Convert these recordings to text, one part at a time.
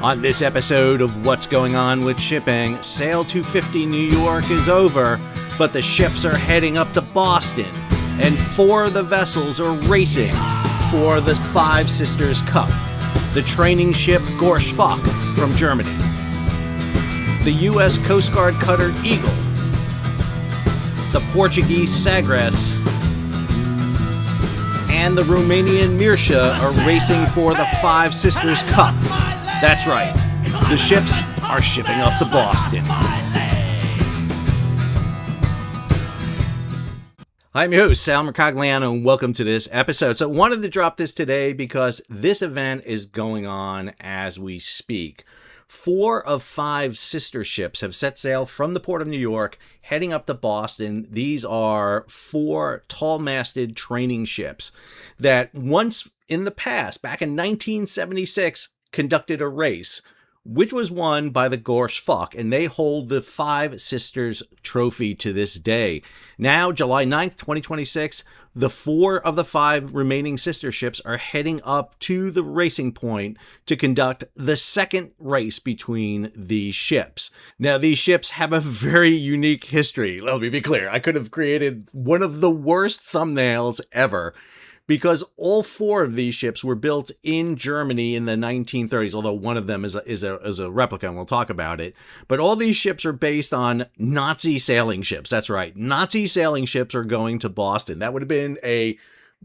On this episode of What's Going On with Shipping, Sail 250 New York is over, but the ships are heading up to Boston, and 4 of the vessels are racing for the Five Sisters Cup. The training ship Gorch Fock from Germany, the U.S. Coast Guard cutter Eagle, the Portuguese Sagres, and the Romanian Mircea are racing for the Five Sisters Cup. That's right, the ships are shipping up to Boston. I'm your host, Sal Mercogliano, and welcome to this episode. So I wanted to drop this today because this event is going on as we speak. 4 of 5 sister ships have set sail from the port of New York, heading up to Boston. These are 4 tall-masted training ships that once in the past, back in 1976, conducted a race, which was won by the Gorch Fock, and they hold the Five Sisters trophy to this day. Now, July 9th, 2026, the 4 of the 5 remaining sister ships are heading up to the racing point to conduct the second race between these ships. Now, these ships have a very unique history. Let me be clear. I could have created one of the worst thumbnails ever, because all 4 of these ships were built in Germany in the 1930s, although one of them is a replica, and we'll talk about it. But all these ships are based on Nazi sailing ships. That's right. Nazi sailing ships are going to Boston. That would have been a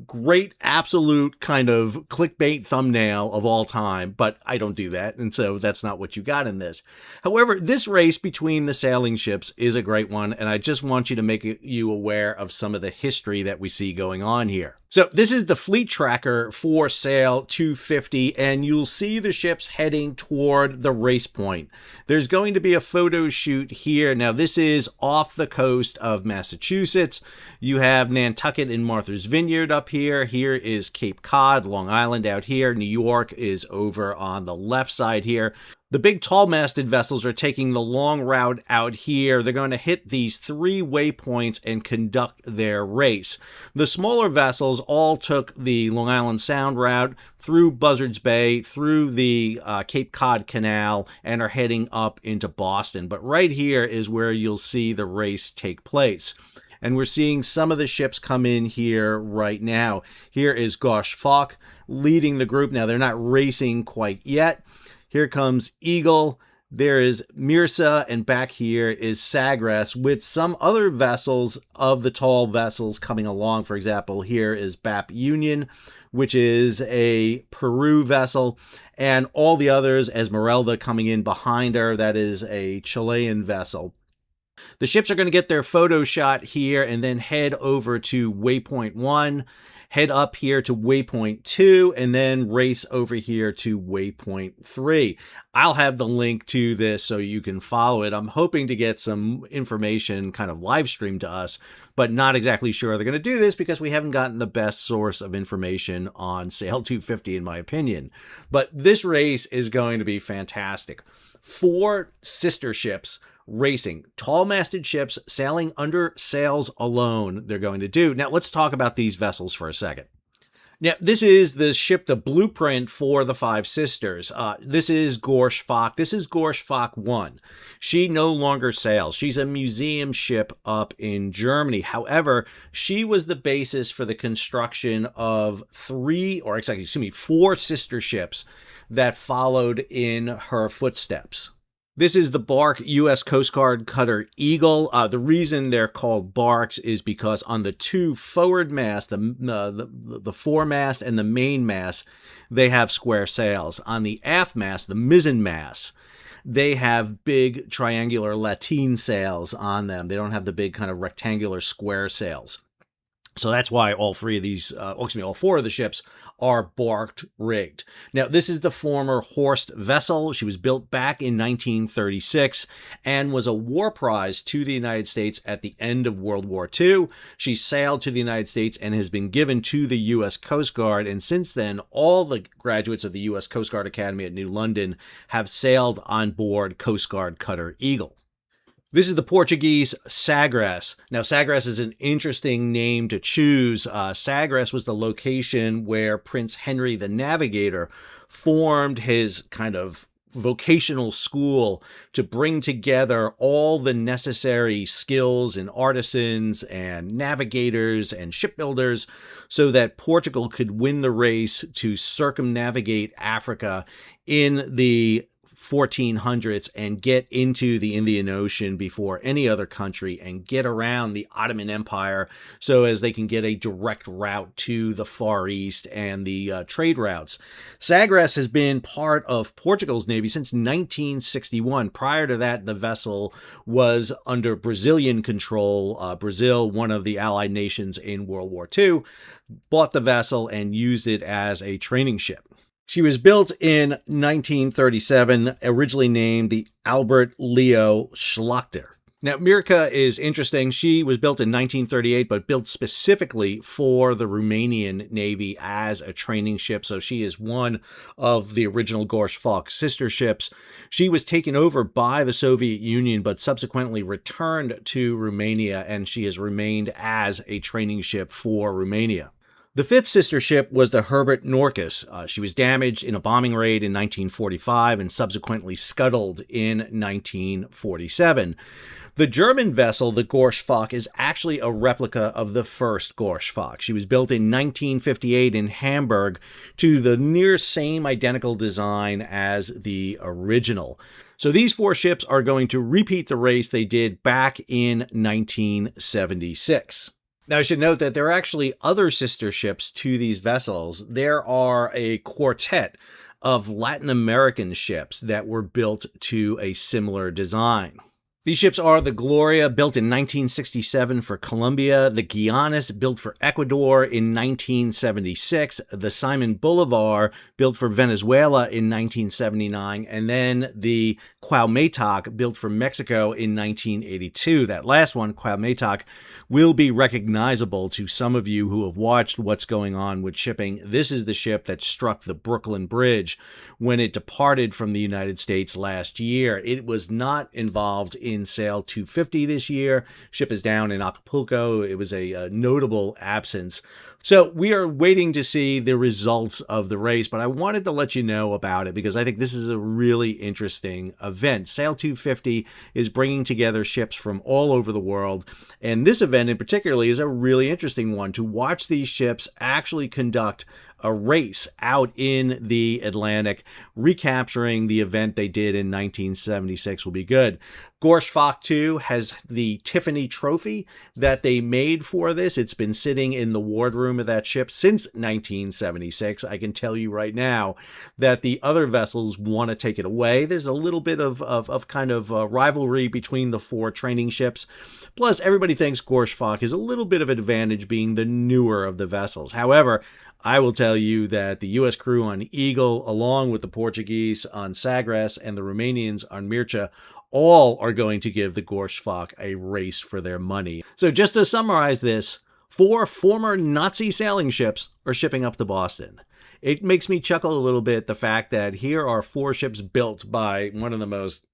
great absolute kind of clickbait thumbnail of all time, but I don't do that, and so that's not what you got in this. However, this race between the sailing ships is a great one, and I just want you to make you aware of some of the history that we see going on here. So this is the fleet tracker for Sail 250, and you'll see the ships heading toward the race point. There's going to be a photo shoot here. Now, this is off the coast of Massachusetts. You have Nantucket and Martha's Vineyard up here. Here is Cape Cod, Long Island out here. New York is over on the left side here. The big tall-masted vessels are taking the long route out here. They're going to hit these 3 waypoints and conduct their race. The smaller vessels all took the Long Island Sound route through Buzzards Bay, through the Cape Cod Canal, and are heading up into Boston. But right here is where you'll see the race take place. And we're seeing some of the ships come in here right now. Here is Gorch Fock leading the group. Now, they're not racing quite yet. Here comes Eagle, there is Mircea, and back here is Sagres, with some other vessels of the tall vessels coming along. For example, here is BAP Union, which is a Peru vessel, and all the others, Esmeralda coming in behind her, that is a Chilean vessel. The ships are going to get their photo shot here and then head over to waypoint 1, head up here to waypoint 2, and then race over here to waypoint 3. I'll have the link to this so you can follow it. I'm hoping to get some information kind of live streamed to us, but not exactly sure they're going to do this because we haven't gotten the best source of information on Sail 250, in my opinion. But this race is going to be fantastic. 4 sister ships racing, tall-masted ships sailing under sails alone they're going to do. Now, let's talk about these vessels for a second. Now, this is the ship, the blueprint for the Five Sisters. This is Gorch Fock. This is Gorch Fock 1. She no longer sails. She's a museum ship up in Germany. However, she was the basis for the construction of 4 sister ships that followed in her footsteps. This is the bark U.S. Coast Guard cutter Eagle. The reason they're called barks is because on the 2 forward masts, the foremast and the main mast, they have square sails. On the aft mast, the mizzen mast, they have big triangular lateen sails on them. They don't have the big kind of rectangular square sails. So that's why all 4 of the ships are barked rigged. Now, this is the former Horst vessel. She was built back in 1936 and was a war prize to the United States at the end of World War II. She sailed to the United States and has been given to the U.S. Coast Guard. And since then, all the graduates of the U.S. Coast Guard Academy at New London have sailed on board Coast Guard cutter Eagle. This is the Portuguese Sagres. Now, Sagres is an interesting name to choose. Sagres was the location where Prince Henry the Navigator formed his kind of vocational school to bring together all the necessary skills and artisans and navigators and shipbuilders so that Portugal could win the race to circumnavigate Africa in the 1400s and get into the Indian Ocean before any other country and get around the Ottoman Empire so as they can get a direct route to the Far East and the trade routes. Sagres has been part of Portugal's Navy since 1961. Prior to that, the vessel was under Brazilian control. Brazil, one of the Allied nations in World War II, bought the vessel and used it as a training ship. She was built in 1937, originally named the Albert Leo Schlachter. Now, Mircea is interesting. She was built in 1938, but built specifically for the Romanian Navy as a training ship. So she is one of the original Gorch Fock sister ships. She was taken over by the Soviet Union, but subsequently returned to Romania, and she has remained as a training ship for Romania. The fifth sister ship was the Herbert Norcus. She was damaged in a bombing raid in 1945 and subsequently scuttled in 1947. The German vessel, the Gorch Fock, is actually a replica of the first Gorch Fock. She was built in 1958 in Hamburg to the near same identical design as the original. So these four ships are going to repeat the race they did back in 1976. Now, I should note that there are actually other sister ships to these vessels. There are a quartet of Latin American ships that were built to a similar design. These ships are the Gloria, built in 1967 for Colombia, the Guianas, built for Ecuador in 1976, the Simon Bolivar, built for Venezuela in 1979, and then the Cuauhtémoc, built for Mexico in 1982. That last one, Cuauhtémoc, will be recognizable to some of you who have watched what's going on with shipping. This is the ship that struck the Brooklyn Bridge when it departed from the United States last year. It was not involved in Sail 250 this year. Ship is down in Acapulco. It was a notable absence. So we are waiting to see the results of the race, but I wanted to let you know about it because I think this is a really interesting event. Sail 250 is bringing together ships from all over the world, and this event in particular is a really interesting one to watch these ships actually conduct a race out in the Atlantic, recapturing the event they did in 1976 will be good. Gorch Fock 2 has the Tiffany trophy that they made for this. It's been sitting in the wardroom of that ship since 1976. I can tell you right now that the other vessels want to take it away. There's a little bit of rivalry between the four training ships. Plus, everybody thinks Gorch Fock is a little bit of an advantage being the newer of the vessels. However, I will tell you that the U.S. crew on Eagle, along with the Portuguese on Sagres and the Romanians on Mircea, all are going to give the Gorch Fock a race for their money. So just to summarize this, 4 former Nazi sailing ships are shipping up to Boston. It makes me chuckle a little bit, the fact that here are 4 ships built by one of the most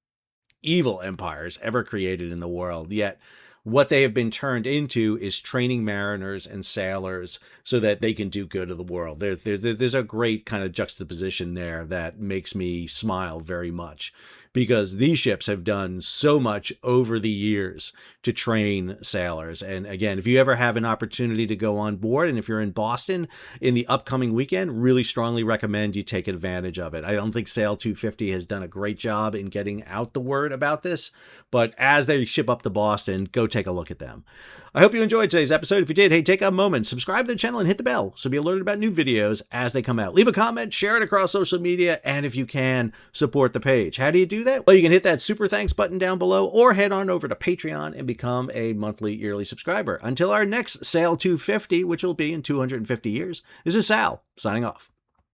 evil empires ever created in the world, yet what they have been turned into is training mariners and sailors so that they can do good to the world. There's a great kind of juxtaposition there that makes me smile very much, because these ships have done so much over the years to train sailors. And again, if you ever have an opportunity to go on board, and if you're in Boston in the upcoming weekend, really strongly recommend you take advantage of it. I don't think Sail 250 has done a great job in getting out the word about this, but as they ship up to Boston, go take a look at them. I hope you enjoyed today's episode. If you did, hey, take a moment, subscribe to the channel and hit the bell so be alerted about new videos as they come out. Leave a comment, share it across social media, and if you can, support the page. How do you do that? Well, you can hit that super thanks button down below or head on over to Patreon and become a monthly, yearly subscriber. Until our next Sail 250, which will be in 250 years, this is Sal, signing off.